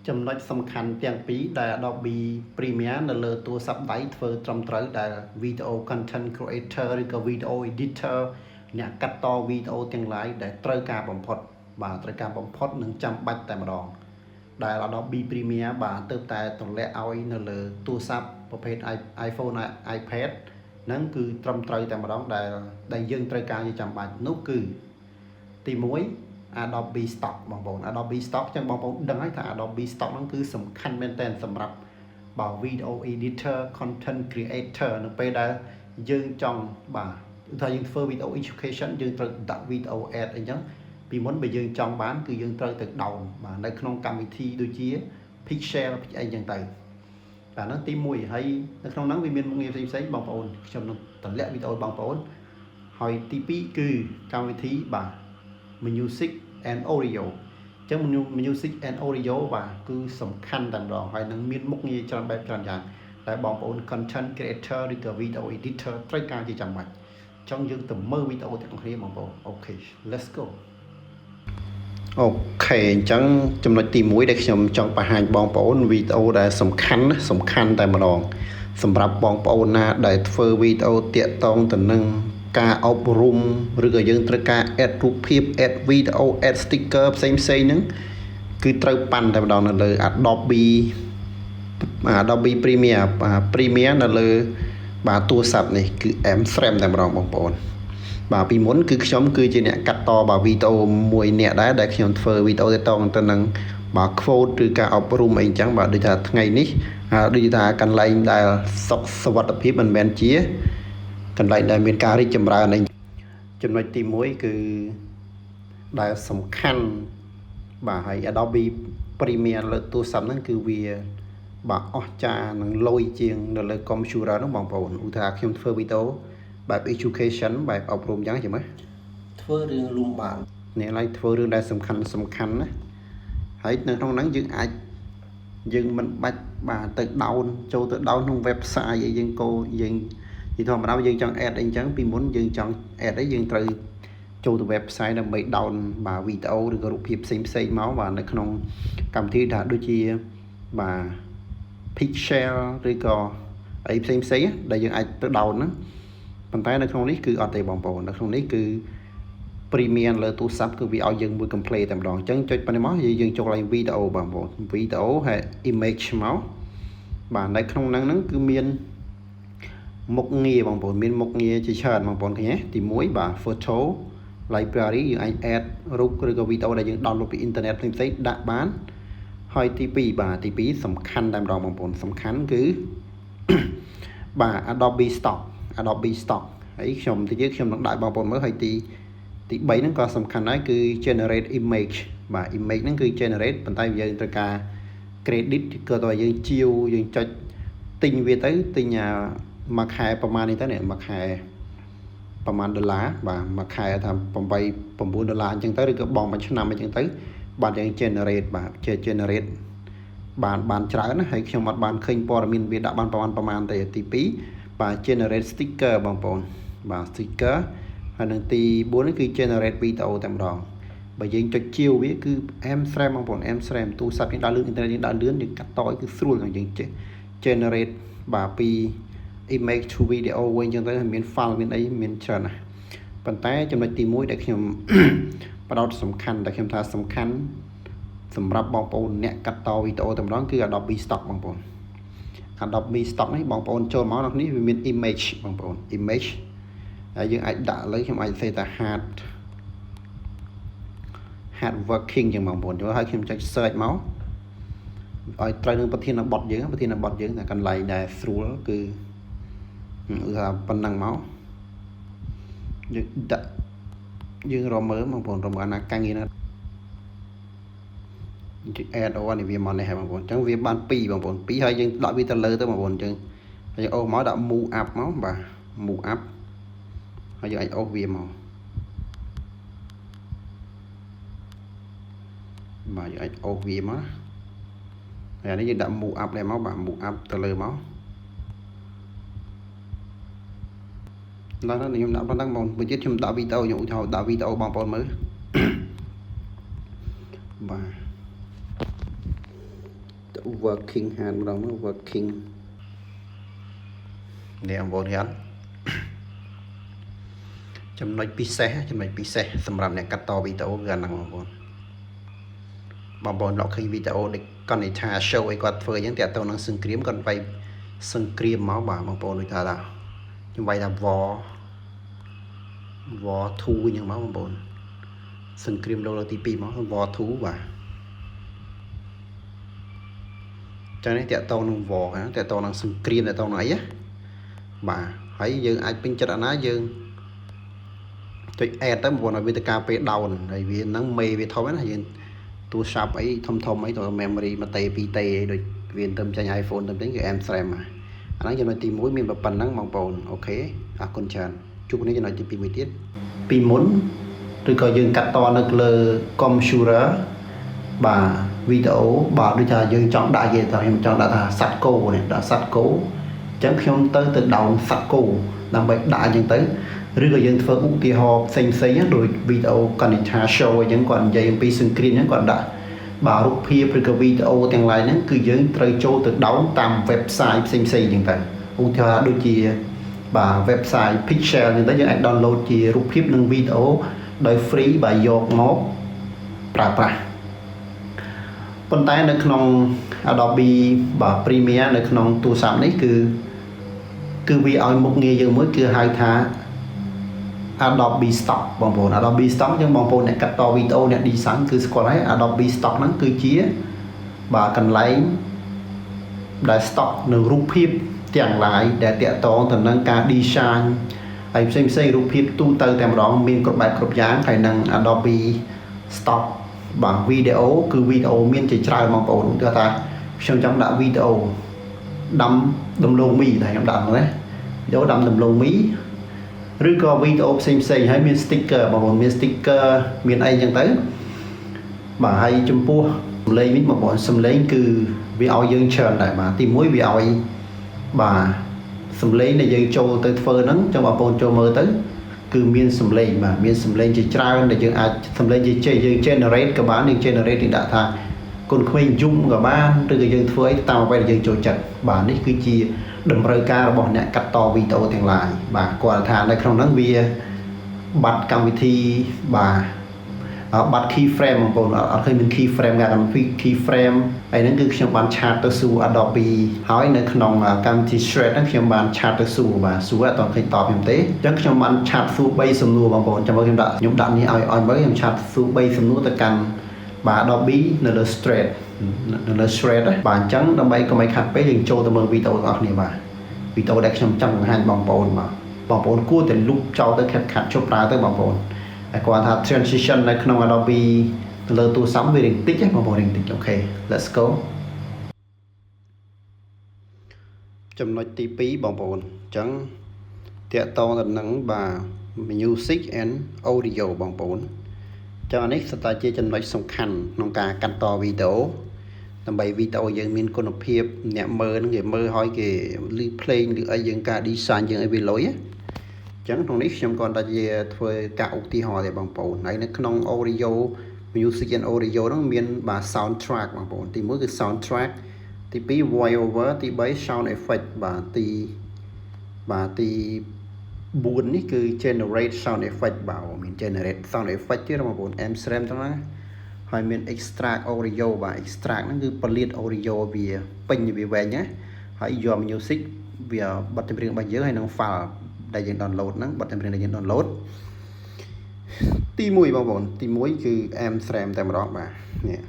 ចំណុចសំខាន់ទាំងពីរដែល Adobe Premiere នៅលើទូរស័ព្ទដៃធ្វើត្រឹមត្រូវដែល Video Content Creator ឬក៏ Video Editor អ្នកកាត់តវីដេអូទាំង lain ដែលត្រូវការបំផុតបាទត្រូវការបំផុតនិងចាំបាច់តែម្ដងដែល Adobe Premiere បាទទើបតែទម្លាក់ឲ្យនៅលើទូរស័ព្ទប្រភេទ iPhone iPad ហ្នឹងគឺត្រឹមត្រូវតែម្ដងដែលយើងត្រូវការជាចាំបាច់នោះគឺទី1 Adobe Stock បងប្អូន Adobe Stock ចឹងបងប្អូនដឹងហើយថា Adobe Stock ហ្នឹងគឺសំខាន់មែនទែនសម្រាប់បើ Video Editor Content Creator នៅពេលដែលយើងចង់បាទថាយើងធ្វើ Video Education យើងត្រូវដាក់ Video Ad អីចឹងពីមុនបើយើងចង់បានគឺយើងត្រូវទៅ down បាទនៅក្នុងកម្មវិធីដូចជា Pixel អីចឹងទៅបាទហ្នឹងទី1ហើយនៅក្នុងហ្នឹងវាមានមុខងារផ្សេងៗបងប្អូនខ្ញុំនឹងតម្លាក់វីដេអូបងប្អូនហើយទី2គឺកម្មវិធីបាទ Music and Audio អញ្ចឹង Music and Audio បាទគឺសំខាន់តែម្ដងហើយនឹងមានមុខងារច្រើនបែបច្រើនយ៉ាងតែបងប្អូន Content Creator ឬក៏ Video Editor ត្រូវការជាចាំបាច់ចង់យើងទៅមើលវីដេអូទាំងគ្នាបងប្អូនអូខេ let's go អូខេអញ្ចឹងចំណុចទី1ដែលខ្ញុំចង់បង្ហាញបងប្អូនវីដេអូដែលសំខាន់តែម្ដងសម្រាប់បងប្អូនណាដែលធ្វើវីដេអូតាក់ទងទៅនឹងការអប់រំឬក៏យើងត្រូវការ add រូបភាព add video add sticker ផ្សេងហ្នឹងគឺត្រូវប៉ាន់តែម្ដងនៅលើ Adobe Premiere នៅលើបាទទូរស័ព្ទនេះគឺ M-Frame តែម្ដងបងប្អូនបាទពីមុនគឺខ្ញុំគឺជាអ្នកកាត់តបាទវីដេអូមួយអ្នកដែរដែលខ្ញុំធ្វើវីដេអូទាក់ទងទៅនឹងបាទ quote ឬការអប់រំអីចឹងបាទដូចថាថ្ងៃនេះដូចថាកន្លែងដែលសុវត្ថិភាពមិនមែនជាកន្លែងដែលមានការរីកចម្រើននេះចំណុចទី1គឺដែលសំខាន់បាទហើយ Adobe Premiere លើទូរស័ព្ទហ្នឹងគឺវាបាទអស្ចារ្យនឹងលយជាងនៅលើ computer ហ្នឹងបងប្អូនឧទាហរណ៍ខ្ញុំធ្វើវីដេអូបែប education បែបអប់រំចឹងចាំមើលធ្វើរឿងលំបាកនេះឡើយធ្វើរឿងដែលសំខាន់ណាហើយនៅក្នុងហ្នឹងយើងមិនបាច់បាទទៅ down ចូលទៅ down ក្នុង website អីយើងទីធម្មតាយើងចង់ add អីចឹងពីមុនយើងចង់ add អីយើងត្រូវចូលទៅ website ដើម្បី down បាទវីដេអូឬក៏រូបភាពផ្សេងមកបាទនៅក្នុងកម្មវិធីថាដូចជាបាទ Pixel ឬក៏អីផ្សេងដែលយើងអាចទៅ down ហ្នឹងប៉ុន្តែនៅក្នុងនេះគឺអត់ទេបងប្អូននៅក្នុងនេះគឺ Premiere លើទូរស័ព្ទគឺវាឲ្យយើងមួយ complete តែម្ដងអញ្ចឹងចុចប៉ុណ្ណេះមកយើងចូលឡើងវីដេអូបងប្អូនវីដេអូហើយ image មកបាទនៅក្នុងហ្នឹងគឺមានមុខងារបងប្អូនមានមុខងារជាច្រើនបងប្អូនឃើញទេទី1បាទ photo library យើងអាច add រូបឬក៏វីដេអូដែលយើង download ពីអ៊ីនធឺណិតផ្សេងៗដាក់បានហើយទី2បាទទី2សំខាន់តែម្ដងបងប្អូនសំខាន់គឺបាទ Adobe Stock ហើយខ្ញុំនឹងដាក់បងប្អូនមើលហើយទី3ហ្នឹងក៏សំខាន់ដែរគឺ generate image បាទ image ហ្នឹងគឺ generate ប៉ុន្តែយើងត្រូវការ credit គឺតើយើងជាវយើងចុចទិញវាទៅទិញមួយខែប្រហែលនេះទៅនេះមួយខែប្រហែលដុល្លារបាទមួយខែថា8 9ដុល្លារអញ្ចឹងទៅឬក៏បងមួយឆ្នាំអញ្ចឹងទៅបាទយើង generate បាទជា generate បានច្រើនណាហើយខ្ញុំអត់បានឃើញព័ត៌មានវាដាក់បានប្រហែលទេទី2បាទ generate sticker បងប្អូនបាទ sticker ហើយនឹងទី4នេះគឺ generate video តែម្ដងបើយើងចុចជាវវាគឺ M-Frame បងប្អូន M-Frame ទូរស័ព្ទយើងដើរលឿនអ៊ីនធឺណិតយើងដើរលឿនយើងកាត់តគឺស្រួលយើង generate បាទពី image to video វិញអញ្ចឹងទៅមាន file មានអីមានច្រើនណាស់ប៉ុន្តែចំណុចទី1ដែលខ្ញុំបដោតសំខាន់ដែលខ្ញុំថាសំខាន់សម្រាប់បងប្អូនអ្នកកាត់តវីដេអូតែម្ដងគឺ Adobe Stock បងប្អូន Adobe Stock នេះបងប្អូនចូលមកនេះវាមាន image បងប្អូន image ហើយយើងអាចដាក់លើខ្ញុំអាចសេថា hard working ចឹងបងប្អូនចូលហើយខ្ញុំចុច search មកឲ្យត្រូវនឹងប្រធានបទយើងតែកន្លែងដែលស្រួលគឺថាប៉ុណ្ណឹងមកយើងដាក់យើងរកមើលបងប្អូនរកមើលអាណាកាំងងារណាចុច add on នេះវាមកនេះហើយបងប្អូនអញ្ចឹងវាបាន2បងប្អូន2ហើយយើងដាក់វាទៅលើទៅបងប្អូនអញ្ចឹងហើយយើងអូសមកដាក់ move up មកបាទ move up ហើយយើងអាចអូសវាមកបាទយើងអាចអូសវាមកហើយនេះយើងដាក់ move up ដែរមកបាទ move up ទៅលើមកឡើងដល់ខ្ញុំដាក់ប៉ុណ្ណឹងបងមួយទៀតខ្ញុំដាក់វីដេអូខ្ញុំឧទាហរណ៍ដាក់វីដេអូបងប្អូនមើលបាទ working ហានម្ដង working នេះបងប្អូនឃើញចំណុចពិសេសសម្រាប់អ្នកកាត់តវីដេអូគឺអាហ្នឹងបងប្អូនលោកឃើញវីដេអូដូចគាត់និយាយថា show ឲ្យគាត់ធ្វើអញ្ចឹងតាក់ទងនឹងសង្គ្រាមគាត់វាយសង្គ្រាមមកបាទបងប្អូនដូចថាខ្ញុំវាយថា war 2អញ្ចឹងមកបងប្អូនសង្គ្រាមលោកលើកទី2មក war 2បាទចឹងនេះតាក់ទងនឹង war តាក់ទងនឹងសង្គ្រាមតាក់ទងនឹងអីបាទហើយយើងអាចពេញចិត្តអាណាយើងចុច add ទៅបងប្អូនឲ្យវាទៅការពេល down ហើយវាហ្នឹងមេវាធំណាយើងទូរស័ព្ទអីធំអីទៅ memory 1តេ2តេអីដូចវាទៅចាញ់ iPhone ទៅវិញគឺ M-SRAM អាហ្នឹងចំណុចទី1មានប៉ុណ្ណឹងបងប្អូនអូខេអរគុណច្រើនជួបគ្នាចំណុចទី2មួយទៀតពីមុនឬក៏យើងកាត់តនៅលើ computer បាទវីដេអូបាទដូចថាយើងចង់ដាក់គេថាខ្ញុំចង់ដាក់ថាសัตว์គោនេះដាក់សัตว์គោអញ្ចឹងខ្ញុំទៅ down សัตว์គោដើម្បីដាក់អញ្ចឹងទៅឬក៏យើងធ្វើឧទាហរណ៍ផ្សេងដូចវីដេអូកនិច្ឆា show អញ្ចឹងគាត់និយាយអំពីសង្គ្រាមអញ្ចឹងគាត់ដាក់បាទរូបភាពឬក៏វីដេអូទាំង lain ហ្នឹងគឺយើងត្រូវចូលទៅ down តាម website ផ្សេងអញ្ចឹងទៅឧទាហរណ៍ដូចជាបាទ website Pixel អញ្ចឹងទៅយើងអាច download ជារូបភាពនិងវីដេអូដោយ free បាទយកមកប្រើប្រាស់ប៉ុន្តែនៅក្នុង Adobe បាទ Premiere នៅក្នុងទូរស័ព្ទនេះគឺវាឲ្យមុខងារយើងមួយគឺហៅថា Adobe Stock បងប្អូន Adobe Stock យើងបងប្អូនអ្នកកាត់តវីដេអូអ្នក design គឺស្គាល់ហើយ Adobe Stock ហ្នឹងគឺជាបាទកន្លែងដែល stock នៅរូបភាពទាំង lain ដែលតាក់ទងទៅនឹងការ design ហើយផ្សេងរូបភាពទូទៅតែម្ដងមានគ្រប់បែបគ្រប់យ៉ាងហើយនឹង Adobe Stock បាទវីដេអូគឺវីដេអូមានជាច្រើនបងប្អូនគឺថាខ្ញុំចង់ដាក់វីដេអូដាំដំឡូងមីតែខ្ញុំដាក់ហ្នឹងណាវីដេអូដាំដំឡូងមីឬក៏វីដេអូផ្សេងហើយមាន sticker បងប្អូនមាន sticker មានអីចឹងទៅបាទហើយចំពោះសំឡេងវិញបងប្អូនសំឡេងគឺវាឲ្យយើងច្រើនដែរបាទទី1វាឲ្យបាទសំឡេងដែលយើងចូលទៅធ្វើហ្នឹងចាំបងប្អូនចូលមើលទៅគឺមានសំឡេងបាទមានសំឡេងជាច្រើនដែលយើងអាចសំឡេងជាយើង generate ក៏បានយើង generate យើងដាក់ថាកូនក្មេងយំក៏បានឬក៏យើងធ្វើអីតាមអ្វីដែលយើងចូលចិត្តបាទនេះគឺជាតម្រូវការរបស់អ្នកកាត់តវីដេអូទាំង lain បាទគាត់ថានៅក្នុងហ្នឹងវាបាត់កម្មវិធីបាទបាត់ key frame បងប្អូនអត់ឃើញមាន key frame ការកម្មវិធី key frame ហើយហ្នឹងគឺខ្ញុំបានឆាតទៅសួរ Adobe ហើយនៅក្នុងកម្មវិធី Shred ហ្នឹងខ្ញុំបានឆាតទៅសួរបាទសួរអត់ឃើញតបខ្ញុំទេអញ្ចឹងខ្ញុំបានឆាតសួរ3សំណួរបងប្អូនចាំមើលខ្ញុំដាក់នេះឲ្យមើលខ្ញុំឆាតសួរ3សំណួរទៅកាន់បាទ Adobe នៅលើ Shred បាទអញ្ចឹងដើម្បីកុំឲ្យខាត់ពេកយើងចូលទៅមើលវីដេអូរបស់គ្នាបាទវីដេអូដែលខ្ញុំចង់បង្ហាញបងប្អូនបាទបងប្អូនគួរតែលុបចោលទៅខាត់ជប់ប្រើទៅបងប្អូនហើយគាត់ថា transition នៅក្នុង Adobe ទៅលើទូរស័ព្ទវារៀងតិចហ្នឹងបងប្អូនរៀងតិចអូខេ let's go ចំណុចទី2បងប្អូនអញ្ចឹងតាក់ទងទៅនឹងបាទ music and audio បងប្អូនអញ្ចឹងនេះស្ថិតជាចំណុចសំខាន់ក្នុងការកាត់តវីដេអូដើម្បីវីដេអូយើងមានគុណភាពអ្នកមើលនឹងគេមើលហើយគេឮភ្លេងឬអីយើងការ design យើងឲ្យវាលុយអញ្ចឹងក្នុងនេះខ្ញុំគាត់តែជាធ្វើការឧទាហរណ៍ទេបងប្អូនហើយនៅក្នុង audio music and audio ហ្នឹងមានបាទ soundtrack បងប្អូនទី1គឺ soundtrack ទី2 voice over ទី3 sound effect បាទទី4នេះគឺ generate sound effect បាទមាន generate sound effect ទៀតបងប្អូន M-SRAM ទាំងហ្នឹងហើយមាន extract audio បាទ extract ហ្នឹងគឺពលាត audio វាពេញវាវែងណាហើយយក music វាបទចម្រៀងរបស់យើងហើយនឹង file ដែលយើង download ហ្នឹងបទចម្រៀងដែលយើង download ទី1បងប្អូនទី1គឺ M-SRAM តែម្ដងបាទនេះ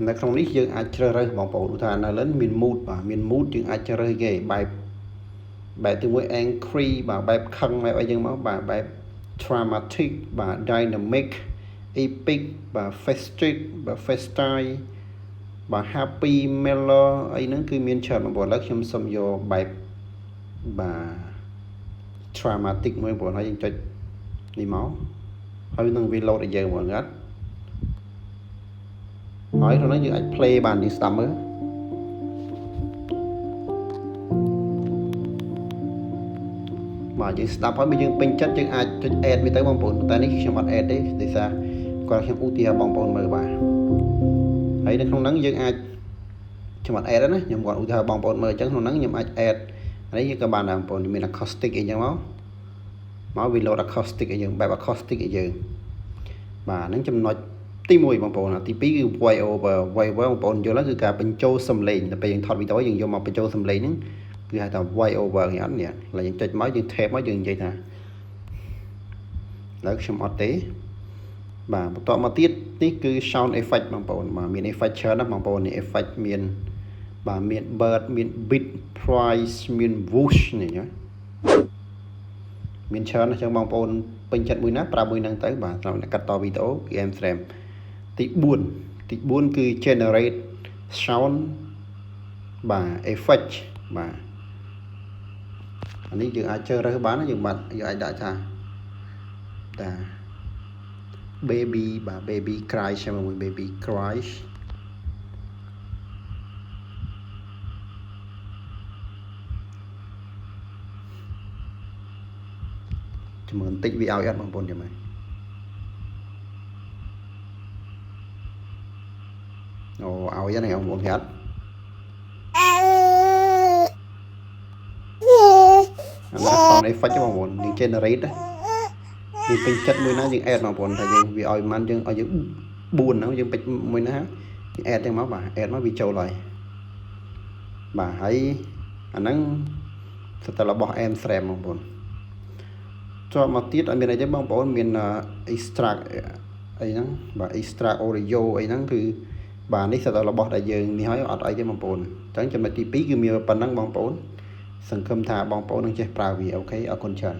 នៅក្នុងនេះយើងអាចជ្រើសរើសបងប្អូនឧទាហរណ៍នៅលើមាន mood បាទមាន mood យើងអាចជ្រើសរើសគេបែបទី1 angry បាទបែបខឹងបែបអីចឹងមកបាទបែប dramatic បាទ dynamic epic បាទ festive បាទ festile បាទ happy mellow អីហ្នឹងគឺមានច្រើនបងប្អូនឥឡូវខ្ញុំសុំយកបែបបាទ dramatic មួយបងប្អូនហើយយើងចុចនេះមកហើយនឹងវា load ឲ្យយើងបងប្អូនអត់ហើយក្នុងនេះយើងអាច play បានយើងស្ដាប់មើលបាទយើងស្ដាប់ហើយបើយើងពេញចិត្តយើងអាចចុច add វាទៅបងប្អូនតែនេះខ្ញុំអត់ add ទេដោយសារគាត់ខ្ញុំឧទាហរណ៍បងប្អូនមើលបាទហើយនៅក្នុងហ្នឹងយើងអាច ខ្ញុំអត់ add ណាខ្ញុំគាត់ឧទាហរណ៍បងប្អូនមើលអញ្ចឹងក្នុងហ្នឹងខ្ញុំអាច add នេះយើងក៏បានដែរបងប្អូនមាន acoustic អីចឹងមកវា load acoustic ឲ្យយើងបែប acoustic ឲ្យយើងបាទហ្នឹងចំណុចទី1បងប្អូនទី2គឺ voice over បងប្អូនយល់ហើយគឺការបញ្ចូលសំឡេងដល់ពេលយើងថតវីដេអូយើងយកមកបញ្ចូលសំឡេងហ្នឹងគឺហៅថា voice over នេះអត់នេះឡើយយើងចុចមកយើង tap មកយើងនិយាយថាឡើយខ្ញុំអត់ទេបាទបន្ទាប់មកទៀតនេះគឺ sound effect បងប្អូនបាទមាន effect ច្រើនណាស់បងប្អូននេះ effect មានបាទមាន bird មាន beat price មាន whoosh នេះណាមានច្រើនណាស់ចឹងបងប្អូនពេញចិត្តមួយណាប្រើមួយហ្នឹងទៅបាទសម្រាប់អ្នកកាត់តវីដេអូគឺ M-Frame ទី4គឺ generate sound បាទ effect បាទអានេះយើងអាចជ្រើសរើសបានយើងអាចដាក់ថាbaby បាទ baby cry ជាមួយ baby cry ជំនឿបន្តិចវាឲ្យអត់បងប្អូនចាំមើលអូឲ្យហ្នឹងបងប្អូនប្រាប់អានេះ sound effect បងប្អូននេះ generate យើងពេញចិត្តមួយណាយើង add បងប្អូនថាយើងវាឲ្យមិនយើងឲ្យយើង4ហ្នឹងយើងពេញមួយណាយើង add ទាំងមកបាទ add មកវាចូលហើយបាទហើយអាហ្នឹងសិតតែរបស់ M-Frame បងប្អូនចូលមកទៀតអត់មានអីទេបងប្អូនមាន extract អីហ្នឹងបាទ extract audio អីហ្នឹងគឺបាទនេះសិតតែរបស់ដែលយើងនេះហើយអត់អីទេបងប្អូនអញ្ចឹងចំណុចទី2គឺមានប៉ុណ្ណឹងបងប្អូនសង្ឃឹមថាបងប្អូននឹងចេះប្រើវាអូខេអរគុណច្រើន